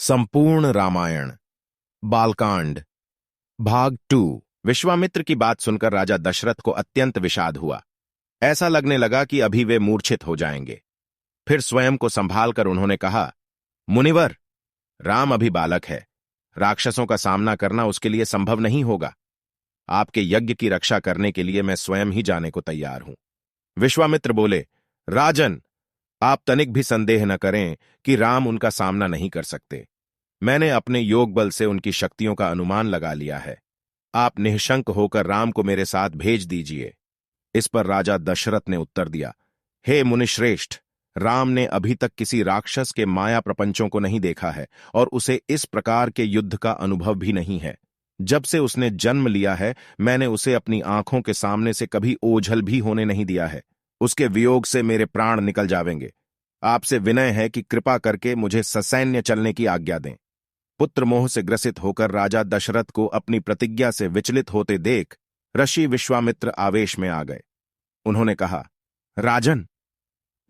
संपूर्ण रामायण बालकांड भाग 2। विश्वामित्र की बात सुनकर राजा दशरथ को अत्यंत विषाद हुआ। ऐसा लगने लगा कि अभी वे मूर्छित हो जाएंगे। फिर स्वयं को संभालकर उन्होंने कहा, मुनिवर, राम अभी बालक है। राक्षसों का सामना करना उसके लिए संभव नहीं होगा। आपके यज्ञ की रक्षा करने के लिए मैं स्वयं ही जाने को तैयार हूं। विश्वामित्र बोले, राजन, आप तनिक भी संदेह न करें कि राम उनका सामना नहीं कर सकते। मैंने अपने योग बल से उनकी शक्तियों का अनुमान लगा लिया है। आप निःशंक होकर राम को मेरे साथ भेज दीजिए। इस पर राजा दशरथ ने उत्तर दिया, हे मुनिश्रेष्ठ, राम ने अभी तक किसी राक्षस के माया प्रपंचों को नहीं देखा है और उसे इस प्रकार के युद्ध का अनुभव भी नहीं है। जब से उसने जन्म लिया है, मैंने उसे अपनी आंखों के सामने से कभी ओझल भी होने नहीं दिया है। उसके वियोग से मेरे प्राण निकल जावेंगे। आपसे विनय है कि कृपा करके मुझे ससैन्य चलने की आज्ञा दें। पुत्र मोह से ग्रसित होकर राजा दशरथ को अपनी प्रतिज्ञा से विचलित होते देख ऋषि विश्वामित्र आवेश में आ गए। उन्होंने कहा, राजन,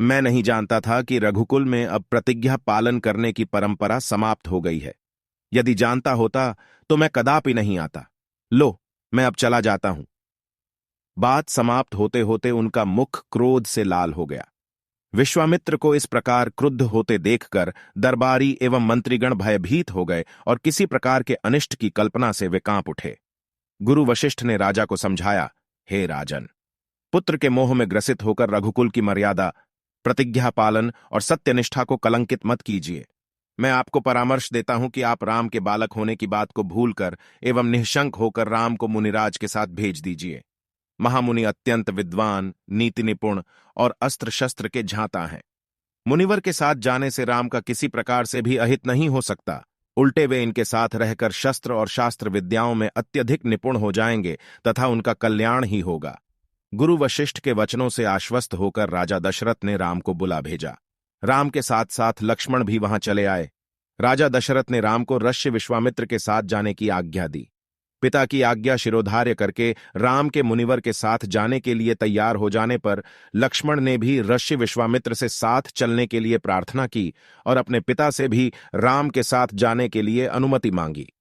मैं नहीं जानता था कि रघुकुल में अब प्रतिज्ञा पालन करने की परंपरा समाप्त हो गई है। यदि जानता होता तो मैं कदापि नहीं आता। लो, मैं अब चला जाता हूं। बात समाप्त होते होते उनका मुख क्रोध से लाल हो गया। विश्वामित्र को इस प्रकार क्रुद्ध होते देखकर दरबारी एवं मंत्रीगण भयभीत हो गए और किसी प्रकार के अनिष्ट की कल्पना से वे कांप उठे। गुरु वशिष्ठ ने राजा को समझाया, हे राजन, पुत्र के मोह में ग्रसित होकर रघुकुल की मर्यादा, प्रतिज्ञा पालन और सत्यनिष्ठा को कलंकित मत कीजिए। मैं आपको परामर्श देता हूं कि आप राम के बालक होने की बात को भूलकर एवं निःशंक होकर राम को मुनिराज के साथ भेज दीजिए। महामुनि अत्यंत विद्वान, नीति निपुण और अस्त्र शस्त्र के झांता हैं। मुनिवर के साथ जाने से राम का किसी प्रकार से भी अहित नहीं हो सकता। उल्टे वे इनके साथ रहकर शस्त्र और शास्त्र विद्याओं में अत्यधिक निपुण हो जाएंगे तथा उनका कल्याण ही होगा। गुरु वशिष्ठ के वचनों से आश्वस्त होकर राजा दशरथ ने राम को बुला भेजा। राम के साथ साथ लक्ष्मण भी वहां चले आए। राजा दशरथ ने राम को ऋषि विश्वामित्र के साथ जाने की आज्ञा दी। पिता की आज्ञा शिरोधार्य करके राम के मुनिवर के साथ जाने के लिए तैयार हो जाने पर लक्ष्मण ने भी ऋषि विश्वामित्र से साथ चलने के लिए प्रार्थना की और अपने पिता से भी राम के साथ जाने के लिए अनुमति मांगी।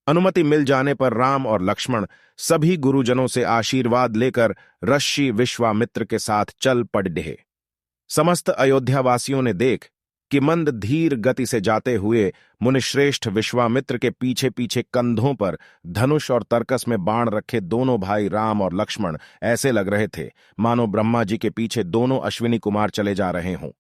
अनुमति मिल जाने पर राम और लक्ष्मण सभी गुरुजनों से आशीर्वाद लेकर ऋषि विश्वामित्र के साथ चल पड़े। समस्त अयोध्यावासियों ने देख कि मंद धीर गति से जाते हुए मुनिश्रेष्ठ विश्वामित्र के पीछे पीछे कंधों पर धनुष और तरकस में बाण रखे दोनों भाई राम और लक्ष्मण ऐसे लग रहे थे मानो ब्रह्मा जी के पीछे दोनों अश्विनी कुमार चले जा रहे हों।